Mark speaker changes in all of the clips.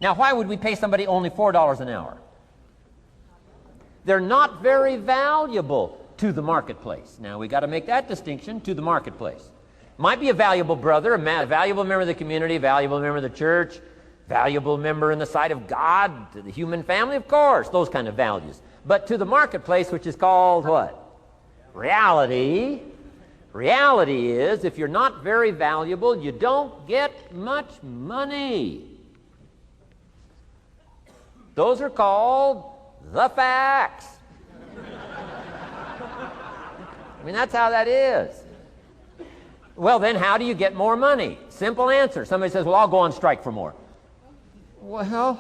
Speaker 1: Now, why would we pay somebody only $4 an hour? They're not very valuable to the marketplace. Now, we got to make that distinction, to the marketplace. Might be a valuable brother, a valuable member of the community, valuable member of the church, valuable member in the sight of God, to the human family, of course, those kind of values. But to the marketplace, which is called what? Reality. Reality is, if you're not very valuable, you don't get much money. Those are called the facts. I mean, that's how that is. Well, then how do you get more money? Simple answer. Somebody says, well, I'll go on strike for more. Well,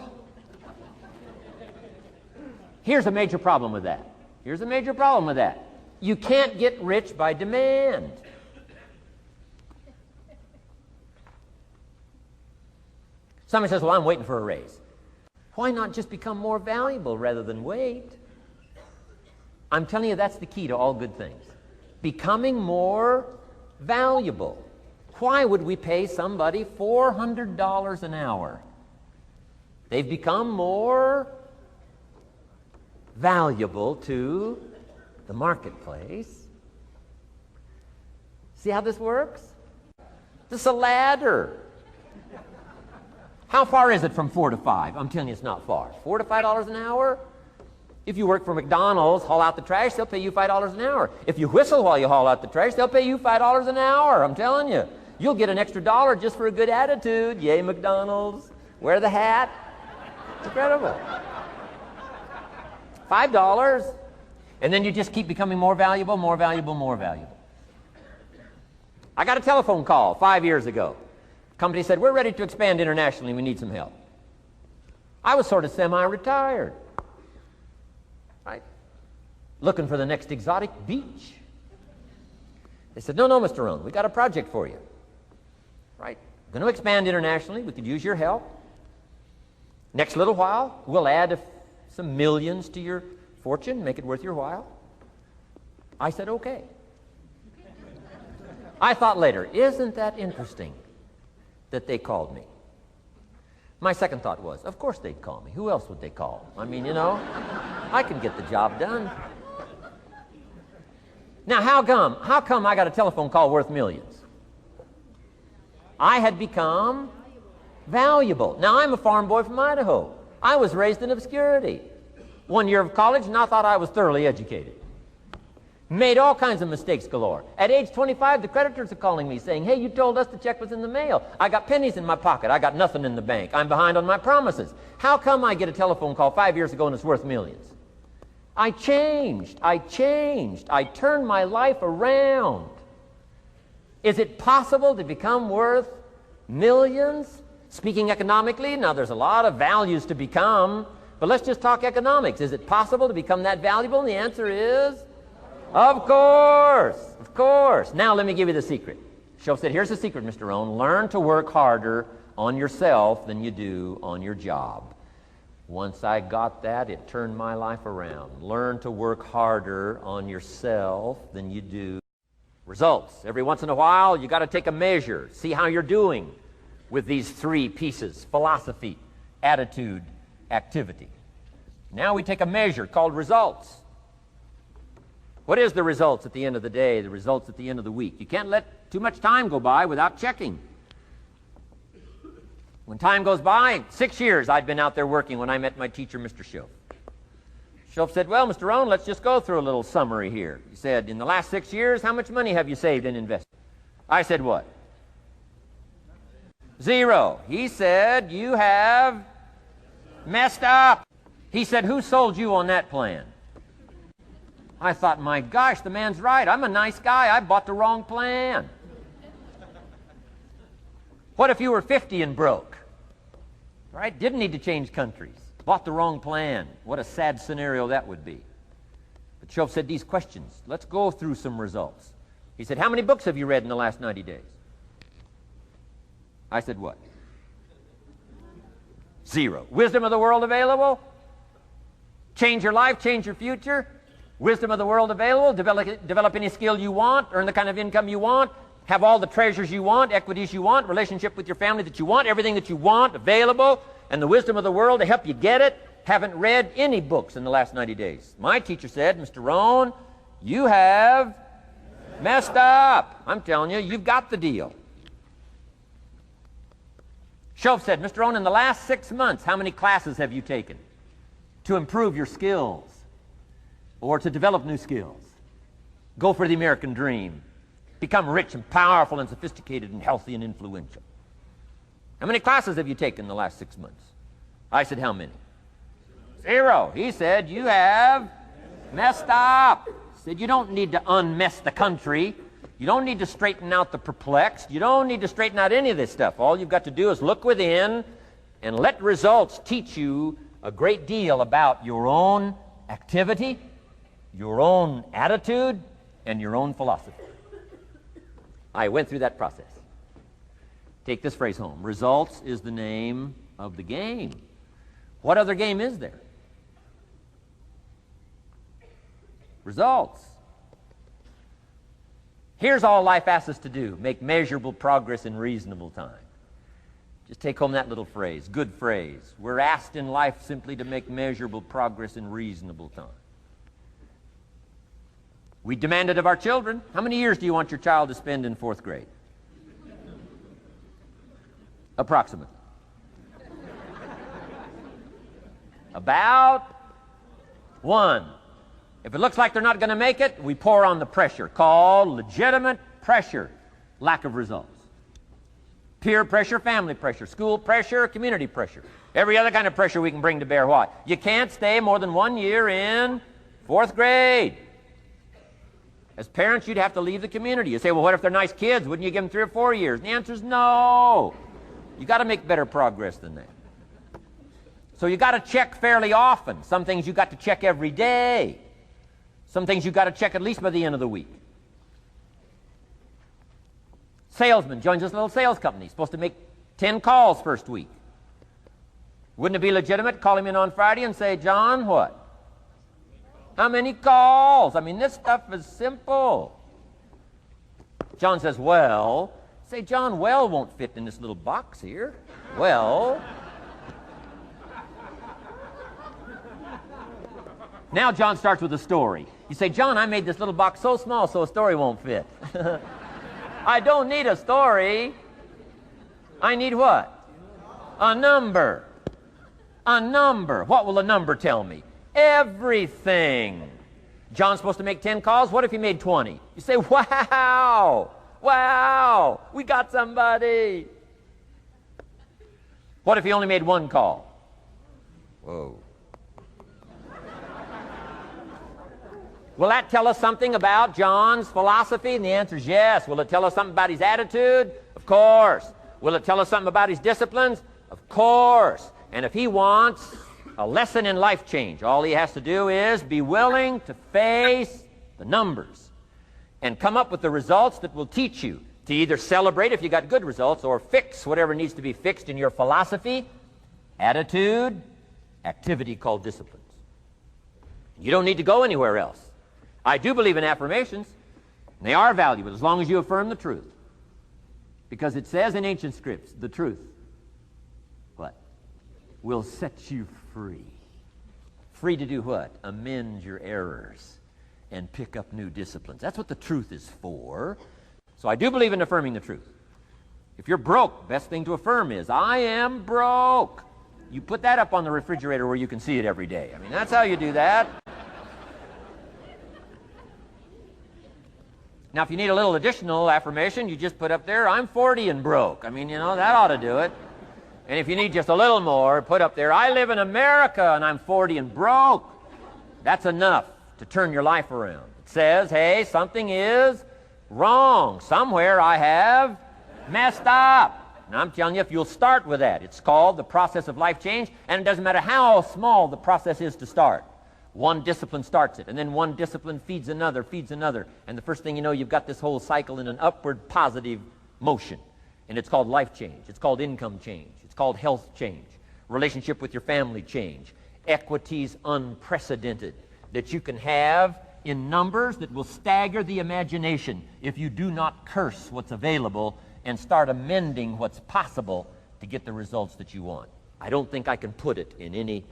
Speaker 1: here's a major problem with that. Here's a major problem with that. You can't get rich by demand. Somebody says, well, I'm waiting for a raise. Why not just become more valuable rather than wait? I'm telling you, that's the key to all good things. Becoming more valuable. Why would we pay somebody $400 an hour? They've become more valuable to the marketplace. See how this works? This is a ladder. How far is it from 4 to 5? I'm telling you, it's not far. $4 to $5 an hour? If you work for McDonald's, haul out the trash, they'll pay you $5 an hour. If you whistle while you haul out the trash, they'll pay you $5 an hour. I'm telling you. You'll get an extra $1 just for a good attitude. Yay, McDonald's. Wear the hat. It's incredible. $5. And then you just keep becoming more valuable, more valuable, more valuable. I got a telephone call 5 years ago. Company said, we're ready to expand internationally. We need some help. I was sort of semi-retired. Right? Looking for the next exotic beach. They said, no, Mr. Rohn, we got a project for you. Right? Going to expand internationally. We could use your help. Next little while, we'll add some millions to your fortune, make it worth your while. I said, okay. I thought later, isn't that interesting that they called me? My second thought was, of course they'd call me. Who else would they call? I mean, you know, I can get the job done. Now, how come I got a telephone call worth millions? I had become valuable. Now, I'm a farm boy from Idaho. I was raised in obscurity. 1 year of college, and I thought I was thoroughly educated. Made all kinds of mistakes galore. At age 25, the creditors are calling me saying, hey, you told us the check was in the mail. I got pennies in my pocket. I got nothing in the bank. I'm behind on my promises. How come I get a telephone call 5 years ago and it's worth millions? I changed. I turned my life around. Is it possible to become worth millions? Speaking economically, now there's a lot of values to become, but let's just talk economics. Is it possible to become that valuable? And the answer is, of course, of course. Now let me give you the secret. Shoaff said, here's the secret, Mr. Rohn. Learn to work harder on yourself than you do on your job. Once I got that, it turned my life around. Learn to work harder on yourself than you do. Results. Every once in a while, you got to take a measure. See how you're doing with these three pieces: philosophy, attitude, activity. Now we take a measure called results. What is the results at the end of the day, the results at the end of the week? You can't let too much time go by without checking. When time goes by, 6 years I'd been out there working when I met my teacher, Mr. Shoaff. Shoaff said, well, Mr. Rohn, let's just go through a little summary here. He said, in the last 6 years, how much money have you saved and invested? I said, what? 0. He said, you have messed up. He said, who sold you on that plan? I thought, my gosh, the man's right. I'm a nice guy. I bought the wrong plan. What if you were 50 and broke? Right? Didn't need to change countries. Bought the wrong plan. What a sad scenario that would be. But Shoaff said these questions. Let's go through some results. He said, how many books have you read in the last 90 days? I said, what? 0. Wisdom of the world available? Change your life, change your future? Wisdom of the world available? Develop any skill you want, earn the kind of income you want, have all the treasures you want, equities you want, relationship with your family that you want, everything that you want available, and the wisdom of the world to help you get it haven't read any books in the last 90 days. My teacher said, Mr. Rohn, you have messed up. I'm telling you, you've got the deal. Shoaff said, Mr. Rohn, in the last 6 months, how many classes have you taken to improve your skills or to develop new skills? Go for the American dream. Become rich and powerful and sophisticated and healthy and influential. How many classes have you taken in the last 6 months? I said, how many? 0. He said, you have messed up. He said, you don't need to unmess the country. You don't need to straighten out the perplexed. You don't need to straighten out any of this stuff. All you've got to do is look within and let results teach you a great deal about your own activity, your own attitude, and your own philosophy. I went through that process. Take this phrase home. Results is the name of the game. What other game is there? Results. Here's all life asks us to do. Make measurable progress in reasonable time. Just take home that little phrase. Good phrase. We're asked in life simply to make measurable progress in reasonable time. We demand it of our children. How many years do you want your child to spend in 4th grade? Approximately. About 1. If it looks like they're not going to make it, we pour on the pressure, called legitimate pressure, lack of results. Peer pressure, family pressure, school pressure, community pressure. Every other kind of pressure we can bring to bear. Why? You can't stay more than 1 year in 4th grade. As parents, you'd have to leave the community. You say, well, what if they're nice kids? Wouldn't you give them 3 or 4 years? And the answer is no. You got to make better progress than that. So you got to check fairly often. Some things you got to check every day. Some things you got to check at least by the end of the week. Salesman joins this little sales company. He's supposed to make 10 calls first week. Wouldn't it be legitimate to call him in on Friday and say, John, what? How many calls? I mean, this stuff is simple. John says, well. Say, John, well won't fit in this little box here. Well. Now John starts with a story. You say, John, I made this little box so small so a story won't fit. I don't need a story. I need what? A number. A number. What will a number tell me? Everything. John's supposed to make 10 calls. What if he made 20? You say, wow. Wow. We got somebody. What if he only made 1 call? Whoa. Will that tell us something about John's philosophy? And the answer is yes. Will it tell us something about his attitude? Of course. Will it tell us something about his disciplines? Of course. And if he wants a lesson in life change, all he has to do is be willing to face the numbers and come up with the results that will teach you to either celebrate if you got good results or fix whatever needs to be fixed in your philosophy, attitude, activity called disciplines. You don't need to go anywhere else. I do believe in affirmations. And they are valuable as long as you affirm the truth. Because it says in ancient scripts, the truth, what? Will set you free. Free to do what? Amend your errors and pick up new disciplines. That's what the truth is for. So I do believe in affirming the truth. If you're broke, best thing to affirm is, I am broke. You put that up on the refrigerator where you can see it every day. I mean, that's how you do that. Now, if you need a little additional affirmation, you just put up there, I'm 40 and broke. I mean, you know, that ought to do it. And if you need just a little more, put up there, I live in America and I'm 40 and broke. That's enough to turn your life around. It says, hey, something is wrong. Somewhere I have messed up. And I'm telling you, if you'll start with that, it's called the process of life change, and it doesn't matter how small the process is to start. One discipline starts it, and then one discipline feeds another, and the first thing you know, you've got this whole cycle in an upward positive motion. And it's called life change. It's called income change. It's called health change. Relationship with your family change. Equities unprecedented that you can have in numbers that will stagger the imagination if you do not curse what's available and start amending what's possible to get the results that you want. I don't think I can put it in any